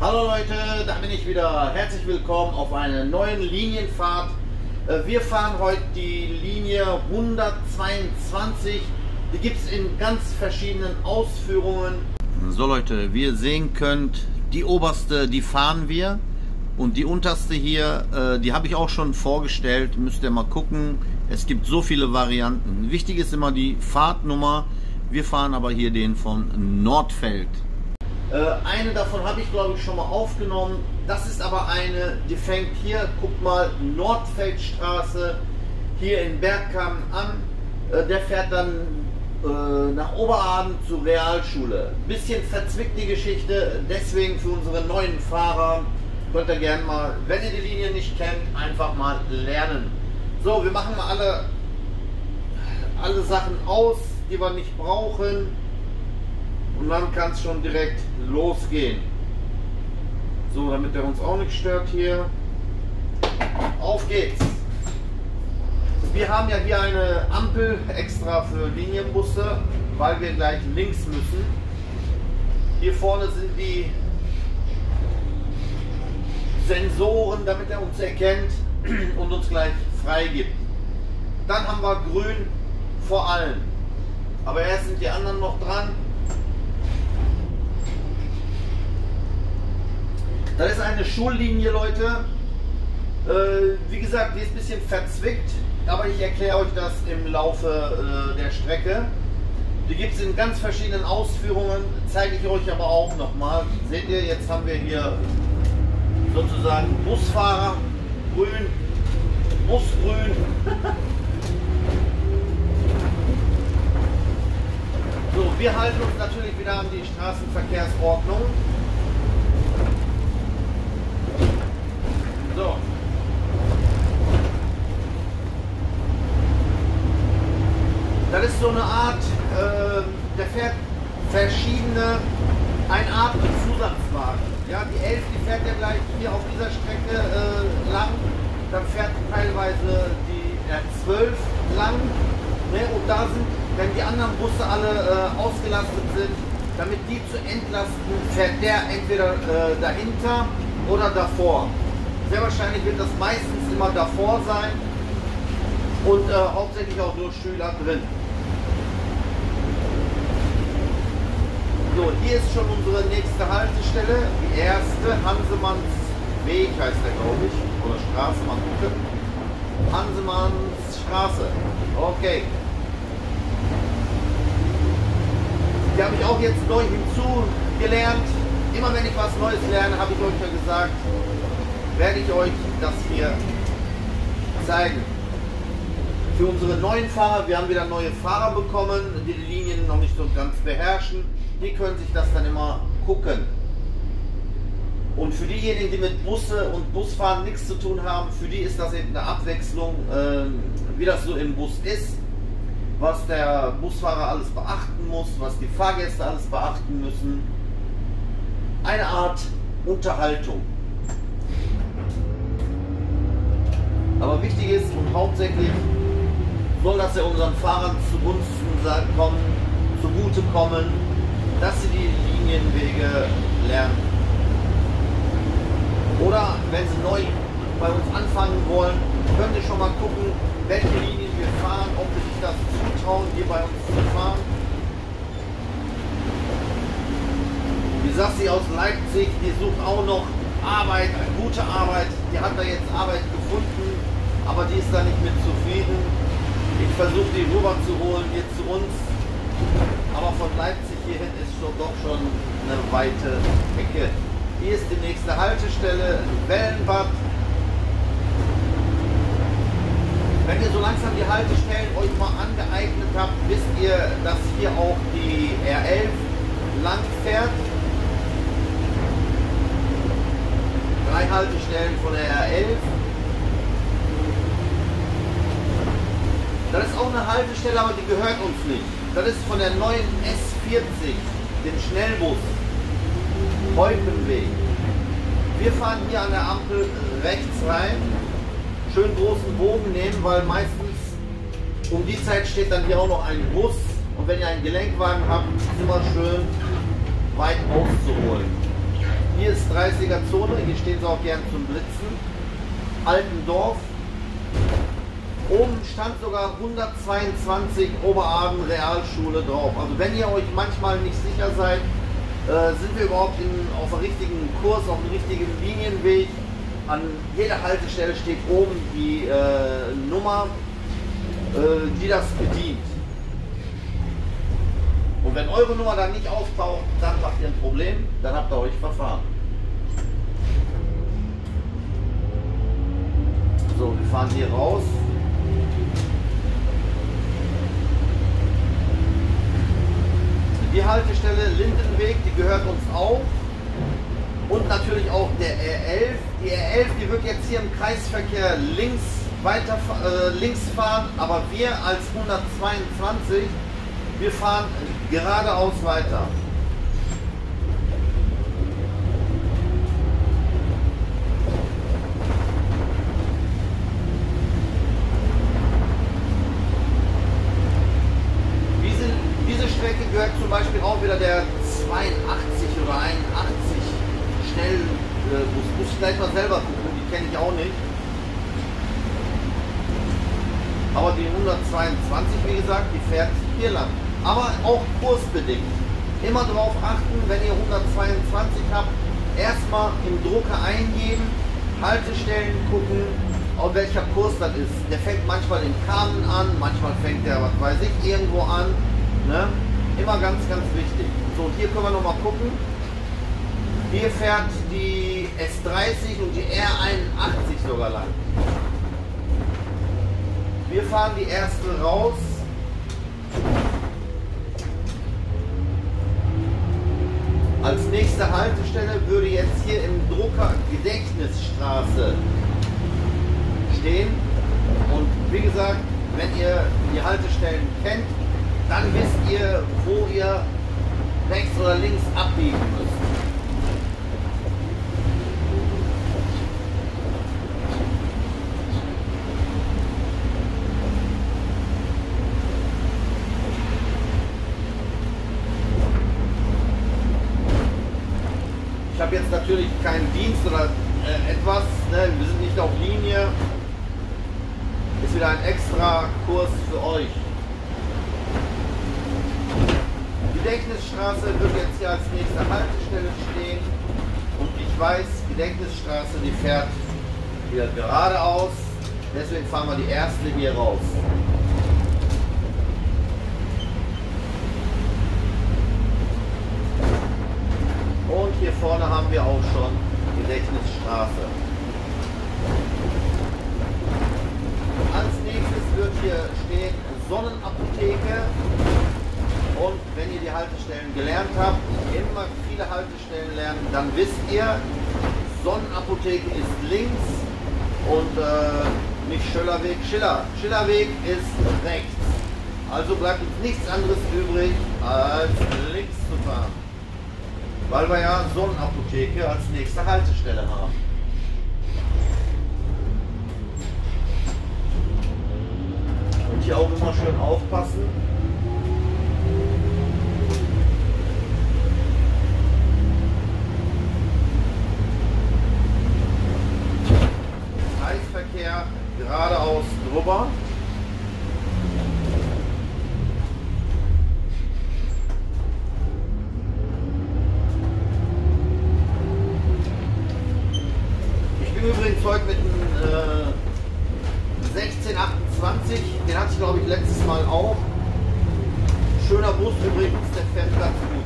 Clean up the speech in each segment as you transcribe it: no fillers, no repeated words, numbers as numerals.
Hallo Leute, da bin ich wieder. Herzlich willkommen auf einer neuen Linienfahrt. Wir fahren heute die Linie 122. Die gibt es in ganz verschiedenen Ausführungen. So Leute, wie ihr sehen könnt, die oberste, die fahren wir. Und die unterste hier, die habe ich auch schon vorgestellt. Müsst ihr mal gucken. Es gibt so viele Varianten. Wichtig ist immer die Fahrtnummer. Wir fahren aber hier den von Nordfeld. Eine davon habe ich glaube ich schon mal aufgenommen. Das ist aber eine, die fängt hier, guckt mal, Nordfeldstraße hier in Bergkamen an. Der fährt dann nach Oberaden zur Realschule. Bisschen verzwickt die Geschichte, deswegen für unsere neuen Fahrer könnt ihr gerne mal, wenn ihr die Linie nicht kennt, einfach mal lernen. So, wir machen mal alle Sachen aus, die wir nicht brauchen. Und dann kann es schon direkt losgehen. So, damit er uns auch nicht stört hier. Auf geht's! Wir haben ja hier eine Ampel extra für Linienbusse, weil wir gleich links müssen. Hier vorne sind die Sensoren, damit er uns erkennt und uns gleich freigibt. Dann haben wir grün vor allen. Aber erst sind die anderen noch dran. Das ist eine Schullinie, Leute. Wie gesagt, die ist ein bisschen verzwickt, aber ich erkläre euch das im Laufe der Strecke. Die gibt es in ganz verschiedenen Ausführungen, zeige ich euch aber auch nochmal. Seht ihr, jetzt haben wir hier sozusagen Busfahrer, grün, Busgrün. So, wir halten uns natürlich wieder an die Straßenverkehrsordnung. So. Das ist so eine Art, der fährt verschiedene, eine Art Zusatzwagen. Ja, die 11, die fährt ja gleich hier auf dieser Strecke lang, dann fährt teilweise die R12 lang, ne? Und da sind, wenn die anderen Busse alle ausgelastet sind, damit die zu entlasten, fährt der entweder dahinter oder davor. Sehr wahrscheinlich wird das meistens immer davor sein und hauptsächlich auch nur Schüler drin. So, hier ist schon unsere nächste Haltestelle, die erste, Hansemanns Weg heißt der, glaube ich, oder Straße, mal gucken. Hansemanns Straße, okay. Die habe ich auch jetzt neu hinzugelernt. Immer wenn ich was Neues lerne, habe ich euch ja gesagt, werde ich euch das hier zeigen. Für unsere neuen Fahrer, wir haben wieder neue Fahrer bekommen, die die Linien noch nicht so ganz beherrschen, die können sich das dann immer gucken. Und für diejenigen, die mit Busse und Busfahren nichts zu tun haben, für die ist das eben eine Abwechslung, wie das so im Bus ist, was der Busfahrer alles beachten muss, was die Fahrgäste alles beachten müssen. Eine Art Unterhaltung. Aber wichtig ist und hauptsächlich soll das ja unseren Fahrern zugutekommen, dass sie die Linienwege lernen. Oder wenn sie neu bei uns anfangen wollen, könnt ihr schon mal gucken, welche Linien wir fahren, ob sie sich das zutrauen, hier bei uns zu fahren. Die Sassi aus Leipzig, die sucht auch noch Arbeit, gute Arbeit. Die hat da jetzt Arbeit gefunden, aber die ist da nicht mit zufrieden. Ich versuche die rüber zu holen hier zu uns, aber von Leipzig hierhin ist doch schon eine weite Ecke. Hier ist die nächste Haltestelle, Wellenbad. Wenn ihr so langsam die Haltestellen euch mal angeeignet habt, wisst ihr, dass hier auch die R11 lang fährt. 3 Haltestellen von der R11. Das ist auch eine Haltestelle, aber die gehört uns nicht. Das ist von der neuen S40, dem Schnellbus, Heupenweg. Wir fahren hier an der Ampel rechts rein, schön großen Bogen nehmen, weil meistens um die Zeit steht dann hier auch noch ein Bus. Und wenn ihr einen Gelenkwagen habt, ist es immer schön weit auszuholen. Hier ist 30 hier stehen sie auch gern zum Blitzen. Altendorf. Oben stand sogar 122 Oberaden Realschule drauf. Also wenn ihr euch manchmal nicht sicher seid, sind wir überhaupt auf dem richtigen Kurs, auf dem richtigen Linienweg. An jeder Haltestelle steht oben die Nummer, die das bedient. Und wenn eure Nummer dann nicht auftaucht, dann habt ihr ein Problem, dann habt ihr euch verfahren. So, wir fahren hier raus. Die Haltestelle Lindenweg, die gehört uns auch. Und natürlich auch der R11. Die R11, die wird jetzt hier im Kreisverkehr links fahren, aber wir als 122, wir fahren geradeaus weiter. Diese Strecke gehört zum Beispiel auch wieder der 82 oder 81 Schnellbus. Muss ich gleich mal selber gucken, die kenne ich auch nicht. Aber die 122, wie gesagt, die fährt hier lang. Aber auch kursbedingt. Immer darauf achten, wenn ihr 122 habt, erstmal im Drucker eingeben, Haltestellen gucken, auf welcher Kurs das ist. Der fängt manchmal in Kamen an, manchmal fängt der, was weiß ich, irgendwo an. Ne? Immer ganz, ganz wichtig. So, und hier können wir nochmal gucken. Hier fährt die S30 und die R81 sogar lang. Wir fahren die erste raus. Als nächste Haltestelle würde jetzt hier im Drucker Gedächtnisstraße stehen. Und wie gesagt, wenn ihr die Haltestellen kennt, dann wisst ihr, wo ihr rechts oder links abbiegen müsst. Ich habe jetzt natürlich keinen Dienst oder etwas, ne? Wir sind nicht auf Linie. Ist wieder ein extra Kurs für euch. Gedächtnisstraße wird jetzt hier als nächste Haltestelle stehen. Und ich weiß, Gedächtnisstraße, die fährt wieder geradeaus. Deswegen fahren wir die erste hier raus. Und hier vorne haben wir auch schon Gedächtnisstraße. Als nächstes wird hier stehen Sonnenapotheke. Und wenn ihr die Haltestellen gelernt habt, immer viele Haltestellen lernen, dann wisst ihr, Sonnenapotheke ist links und nicht Schillerweg, Schillerweg ist rechts. Also bleibt uns nichts anderes übrig, als links zu fahren. Weil wir ja Sonnenapotheke als nächste Haltestelle haben. Und hier auch immer schön aufpassen. Kreisverkehr geradeaus drüber. Übrigens heute mit einem 1628, den hatte ich glaube ich letztes Mal auch. Schöner Bus übrigens, der fährt ganz gut.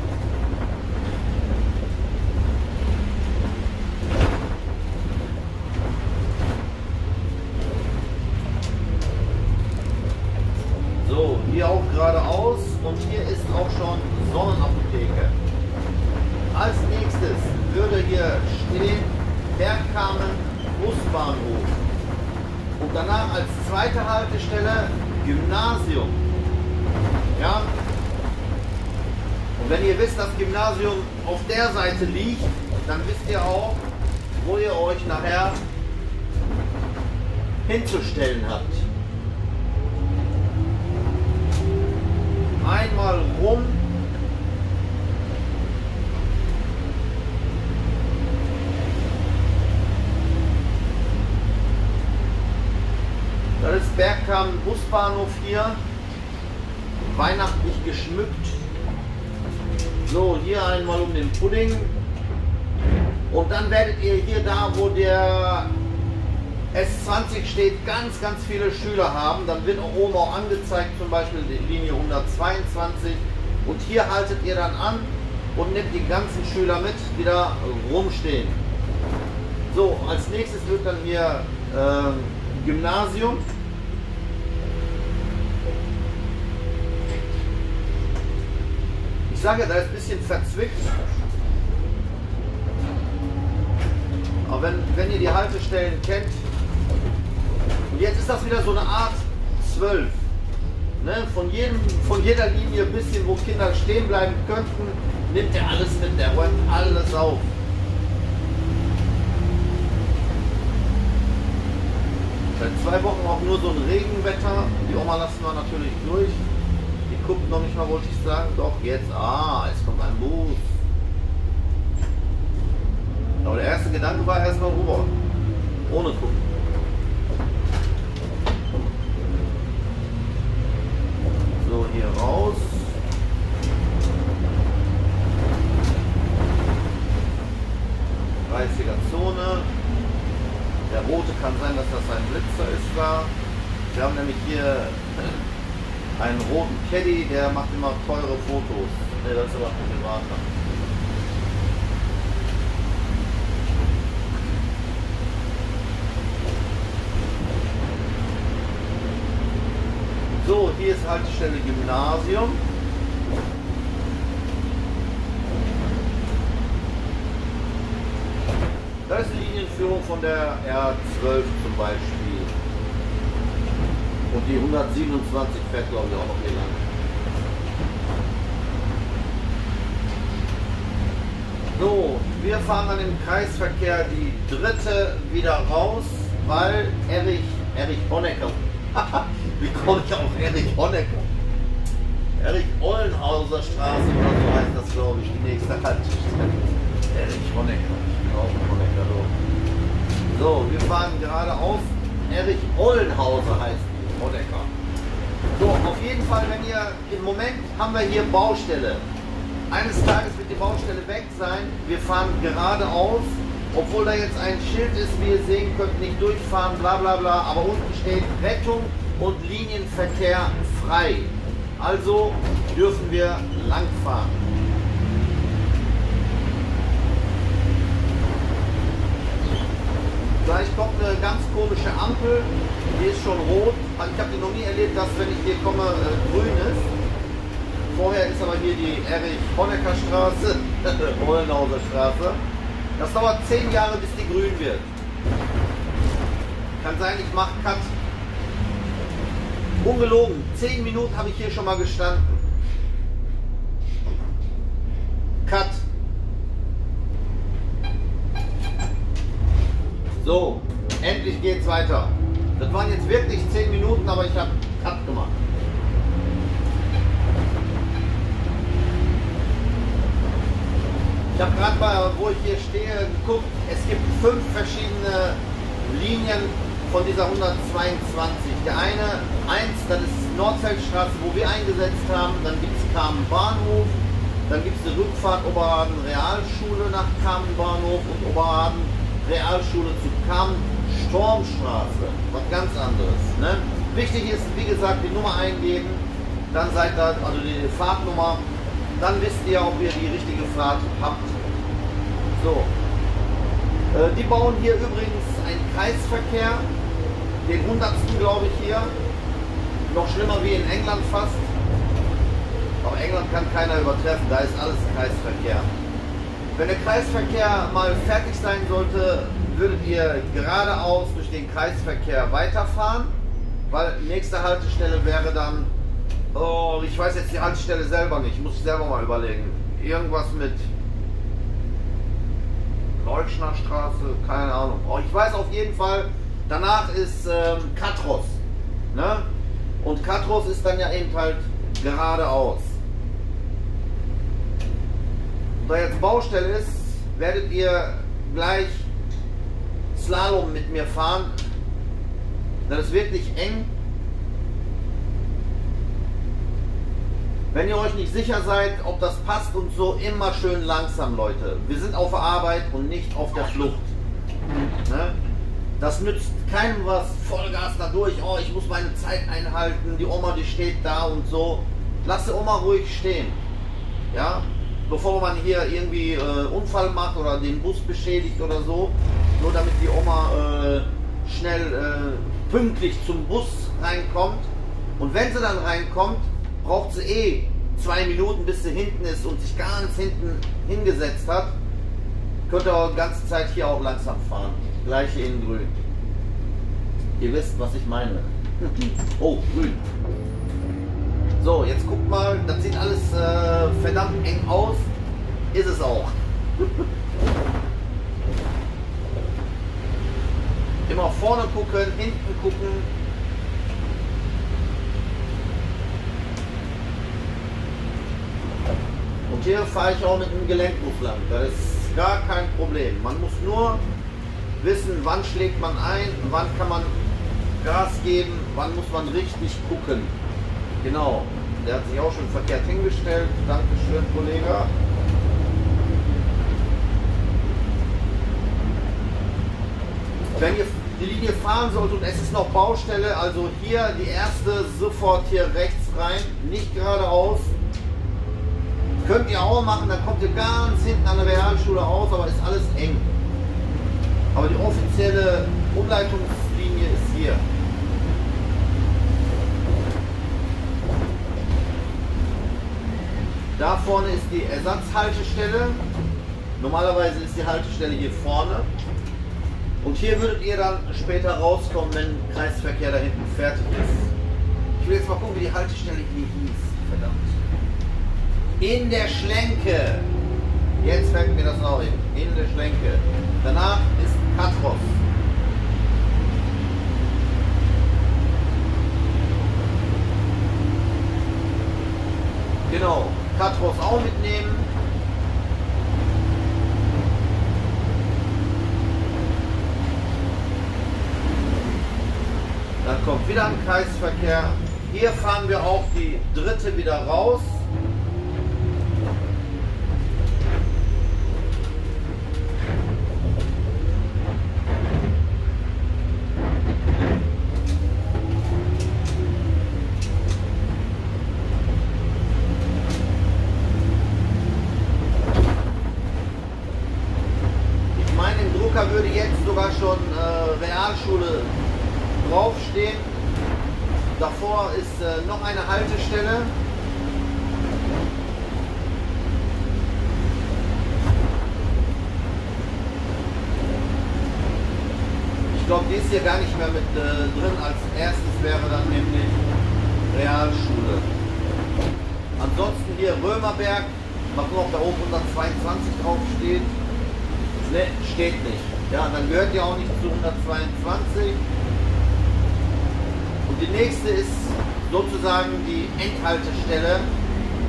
So, hier auch geradeaus und hier ist auch schon Sonnenapotheke. Als nächstes würde hier stehen Bergkamen Busbahnhof. Und danach als zweite Haltestelle Gymnasium. Ja. Und wenn ihr wisst, dass Gymnasium auf der Seite liegt, dann wisst ihr auch, wo ihr euch nachher hinzustellen habt. Einmal rum. Busbahnhof hier, weihnachtlich geschmückt. So, hier einmal um den Pudding. Und dann werdet ihr hier da, wo der S20 steht, ganz viele Schüler haben. Dann wird auch oben auch angezeigt, zum Beispiel die Linie 122. Und hier haltet ihr dann an und nehmt die ganzen Schüler mit, die da rumstehen. So, als nächstes wird dann hier Gymnasium. Ich sage ja, da ist ein bisschen verzwickt. Aber wenn ihr die Haltestellen kennt, und jetzt ist das wieder so eine Art 12. Ne? Von jeder Linie ein bisschen, wo Kinder stehen bleiben könnten, nimmt er alles mit, der räumt alles auf. Seit 2 Wochen auch nur so ein Regenwetter. Die Oma lassen wir natürlich durch. Die guckt noch nicht mal, wollte ich sagen. Doch, jetzt. Jetzt kommt ein Bus. Aber der erste Gedanke war erstmal rüber. Ohne gucken. So, hier raus. Zone. Der rote kann sein, dass das ein Blitzer ist da. Wir haben nämlich hier einen roten Caddy, der macht immer teure Fotos. Ne, das ist aber ein privater. So, hier ist Haltestelle Gymnasium. Da ist die Linienführung von der R12 zum Beispiel. Und die 127 fährt, glaube ich, auch noch hier lang. So, wir fahren dann im Kreisverkehr die dritte wieder raus, weil Erich Honecker. Wie komme ich auf Erich Honecker? Erich Ollenhauser Straße oder so heißt das, glaube ich, die nächste Haltestelle. Erich Honecker. So, wir fahren geradeaus. Erich Ollenhauser heißt die, Honecker. So, auf jeden Fall, wenn ihr, im Moment haben wir hier Baustelle. Eines Tages wird die Baustelle weg sein. Wir fahren geradeaus, obwohl da jetzt ein Schild ist, wie ihr sehen könnt, nicht durchfahren, bla bla bla. Aber unten steht Rettung und Linienverkehr frei. Also dürfen wir langfahren. Gleich kommt eine ganz komische Ampel, die ist schon rot. Also ich habe die noch nie erlebt, dass wenn ich hier komme, grün ist. Vorher ist aber hier die Erich Honecker Straße, Ollenhauser Straße. Das dauert 10 Jahre, bis die grün wird. Kann sein, ich mache Cut. Ungelogen, 10 Minuten habe ich hier schon mal gestanden. Cut. So, endlich geht's weiter. Das waren jetzt wirklich 10 Minuten, aber ich habe Cut gemacht. Ich habe gerade mal, wo ich hier stehe, geguckt. Es gibt 5 verschiedene Linien von dieser 122. Der eine, das ist Nordfeldstraße, wo wir eingesetzt haben. Dann gibt es Kamen Bahnhof. Dann gibt es eine Rückfahrt Oberhaden Realschule nach Kamen Bahnhof und Oberhaden Realschule zu Kamen Stormstraße. Was ganz anderes. Ne? Wichtig ist, wie gesagt, die Nummer eingeben. Dann seid ihr, also die Fahrtnummer. Dann wisst ihr, ob ihr die richtige Fahrt habt. So. Die bauen hier übrigens einen Kreisverkehr. Den 100. glaube ich hier. Noch schlimmer wie in England fast. Aber England kann keiner übertreffen, da ist alles Kreisverkehr. Wenn der Kreisverkehr mal fertig sein sollte, würdet ihr geradeaus durch den Kreisverkehr weiterfahren. Weil nächste Haltestelle wäre dann, oh, ich weiß jetzt die Haltestelle selber nicht, muss ich selber mal überlegen. Irgendwas mit Leutschner Straße, keine Ahnung. Oh, ich weiß auf jeden Fall, danach ist Katros. Ne? Und Katros ist dann ja eben halt geradeaus. Da jetzt Baustelle ist, werdet ihr gleich Slalom mit mir fahren. Das ist wirklich eng. Wenn ihr euch nicht sicher seid, ob das passt und so, immer schön langsam, Leute. Wir sind auf der Arbeit und nicht auf der Flucht. Ne? Das nützt keinem was, Vollgas da durch, oh, ich muss meine Zeit einhalten, die Oma, die steht da und so. Lass die Oma ruhig stehen. Ja? Bevor man hier irgendwie Unfall macht oder den Bus beschädigt oder so. Nur damit die Oma schnell pünktlich zum Bus reinkommt. Und wenn sie dann reinkommt, braucht sie 2 Minuten, bis sie hinten ist und sich ganz hinten hingesetzt hat. Könnt ihr die ganze Zeit hier auch langsam fahren. Gleiche in grün. Ihr wisst, was ich meine. Oh, grün. So, jetzt guckt mal, das sieht alles verdammt eng aus. Ist es auch. Immer vorne gucken, hinten gucken. Und hier fahre ich auch mit einem Gelenkbus lang. Das ist gar kein Problem. Man muss nur wissen, wann schlägt man ein, wann kann man Gas geben, wann muss man richtig gucken. Genau, der hat sich auch schon verkehrt hingestellt. Dankeschön, Kollege. Wenn ihr die Linie fahren sollt und es ist noch Baustelle, also hier die erste sofort hier rechts rein, nicht geradeaus. Könnt ihr auch machen, dann kommt ihr ganz hinten an der Realschule raus, aber ist alles eng. Aber die offizielle Umleitungslinie ist hier. Da vorne ist die Ersatzhaltestelle. Normalerweise ist die Haltestelle hier vorne. Und hier würdet ihr dann später rauskommen, wenn Kreisverkehr da hinten fertig ist. Ich will jetzt mal gucken, wie die Haltestelle hier hieß. Verdammt. In der Schlenke. Jetzt fällt mir das auch hin. In der Schlenke. Danach ist Katros. Genau. Katros auch mitnehmen. Dann kommt wieder ein Kreisverkehr. Hier fahren wir auch die dritte wieder raus. Ich meine, im Drucker würde jetzt sogar schon Realschule draufstehen. Davor ist noch eine Haltestelle. Ich glaube, die ist hier gar nicht mehr mit drin. Als erstes wäre dann nämlich Realschule. Ansonsten hier Römerberg. Mal gucken, ob da oben 122 drauf steht. Ne, steht nicht. Ja, dann gehört die auch nicht zu 122. Und die nächste ist sozusagen die Endhaltestelle,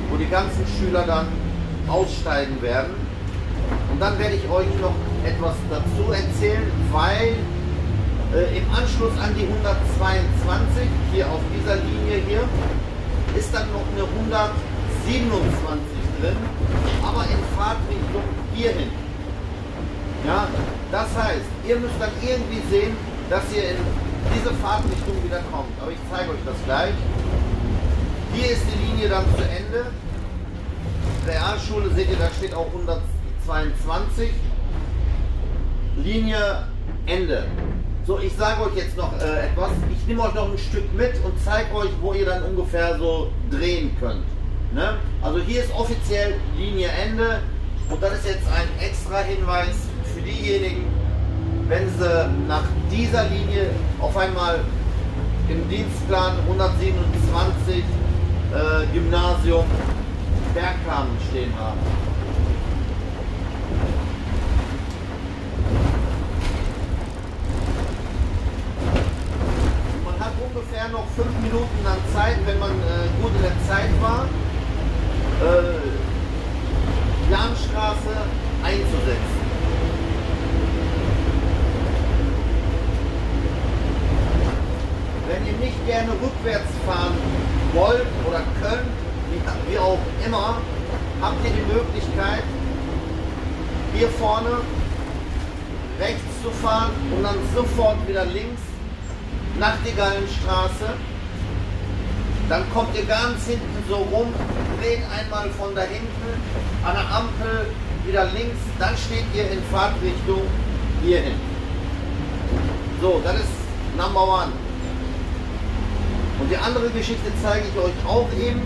wo die ganzen Schüler dann aussteigen werden. Und dann werde ich euch noch etwas dazu erzählen, weil im Anschluss an die 122, hier auf dieser Linie hier, ist dann noch eine 127 drin, aber in Fahrtrichtung hierhin. Ja, das heißt, ihr müsst dann irgendwie sehen, dass ihr in diese Fahrtrichtung wieder kommt. Aber ich zeige euch das gleich. Hier ist die Linie dann zu Ende. Realschule, seht ihr, da steht auch 122. Linie Ende. So, ich sage euch jetzt noch etwas. Ich nehme euch noch ein Stück mit und zeige euch, wo ihr dann ungefähr so drehen könnt. Ne? Also hier ist offiziell Linie Ende. Und das ist jetzt ein extra Hinweis für diejenigen, wenn sie nach dieser Linie auf einmal im Dienstplan 127 Gymnasium Bergkamen stehen haben. Man hat ungefähr noch 5 Minuten an Zeit, wenn man gut in der Zeit war, Planstraße einzusetzen. Wenn ihr nicht gerne rückwärts fahren wollt oder könnt, wie immer habt ihr die Möglichkeit, hier vorne rechts zu fahren und dann sofort wieder links nach die Gallenstraße. Dann kommt ihr ganz hinten so rum, dreht einmal von da hinten an der Ampel wieder links, dann steht ihr in Fahrtrichtung hierhin. So, das ist Number One. Und die andere Geschichte zeige ich euch auch eben.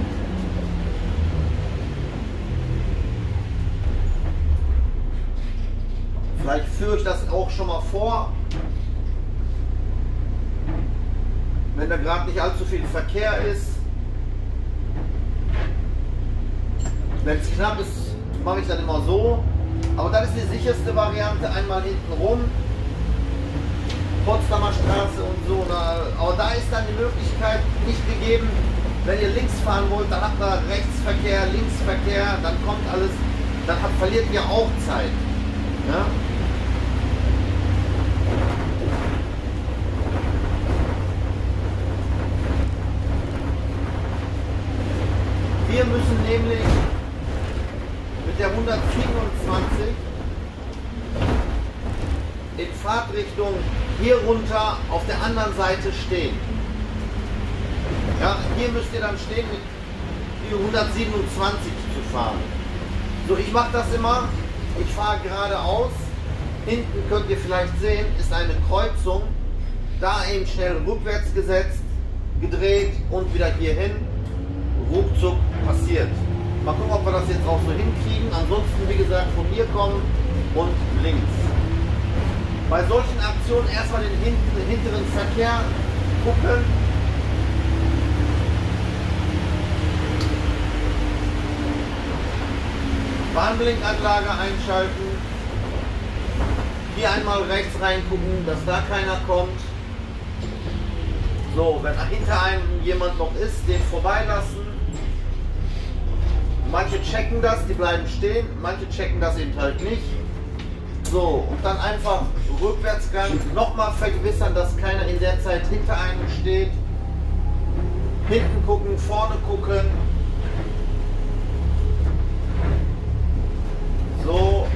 Vielleicht führe ich das auch schon mal vor. Wenn da gerade nicht allzu viel Verkehr ist. Wenn es knapp ist, mache ich dann immer so. Aber das ist die sicherste Variante, einmal hinten rum. Potsdamer Straße und so. Aber da ist dann die Möglichkeit nicht gegeben, wenn ihr links fahren wollt, dann habt ihr Rechtsverkehr, Linksverkehr, dann kommt alles, dann verliert ihr auch Zeit. Ja? Wir müssen nämlich mit der 127 in Fahrtrichtung hier runter auf der anderen Seite stehen. Ja, hier müsst ihr dann stehen, mit die 127 zu fahren. So, ich mache das immer. Ich fahre geradeaus. Hinten könnt ihr vielleicht sehen, ist eine Kreuzung. Da eben schnell rückwärts gesetzt, gedreht und wieder hier hin. Ruckzuck passiert. Mal gucken, ob wir das jetzt auch so hinkriegen. Ansonsten, wie gesagt, von hier kommen und links. Bei solchen Aktionen erstmal den hinteren Verkehr gucken. Warnblinkanlage einschalten. Hier einmal rechts reingucken, dass da keiner kommt. So, wenn hinter einem jemand noch ist, den vorbeilassen. Manche checken das, die bleiben stehen, manche checken das eben halt nicht. So, und dann einfach Rückwärtsgang, nochmal vergewissern, dass keiner in der Zeit hinter einem steht. Hinten gucken, vorne gucken. So,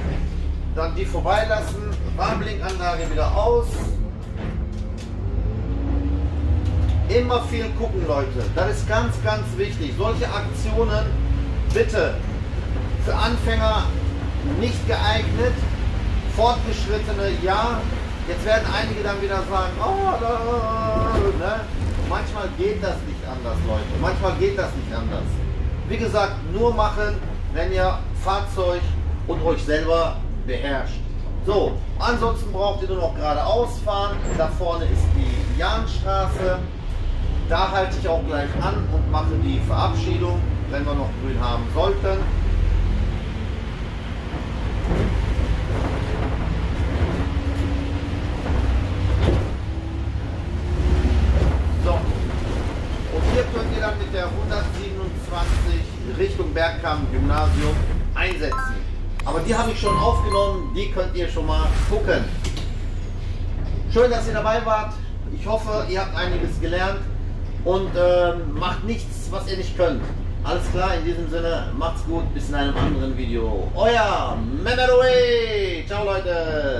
dann die vorbeilassen, Warnblinkanlage wieder aus. Immer viel gucken, Leute. Das ist ganz, ganz wichtig. Solche Aktionen bitte für Anfänger nicht geeignet. Fortgeschrittene, ja. Jetzt werden einige dann wieder sagen, oh, ne? Manchmal geht das nicht anders, Leute. Manchmal geht das nicht anders. Wie gesagt, nur machen, wenn ihr Fahrzeug und euch selber beherrscht. So, ansonsten braucht ihr nur noch geradeaus fahren. Da vorne ist die Jahnstraße. Da halte ich auch gleich an und mache die Verabschiedung, wenn wir noch grün haben sollten. So, und hier könnt ihr dann mit der 127 Richtung Bergkamp Gymnasium einsetzen. Aber die habe ich schon aufgenommen, die könnt ihr schon mal gucken. Schön, dass ihr dabei wart. Ich hoffe, ihr habt einiges gelernt. Und macht nichts, was ihr nicht könnt. Alles klar, in diesem Sinne, macht's gut, bis in einem anderen Video. Euer Memory! Ciao Leute!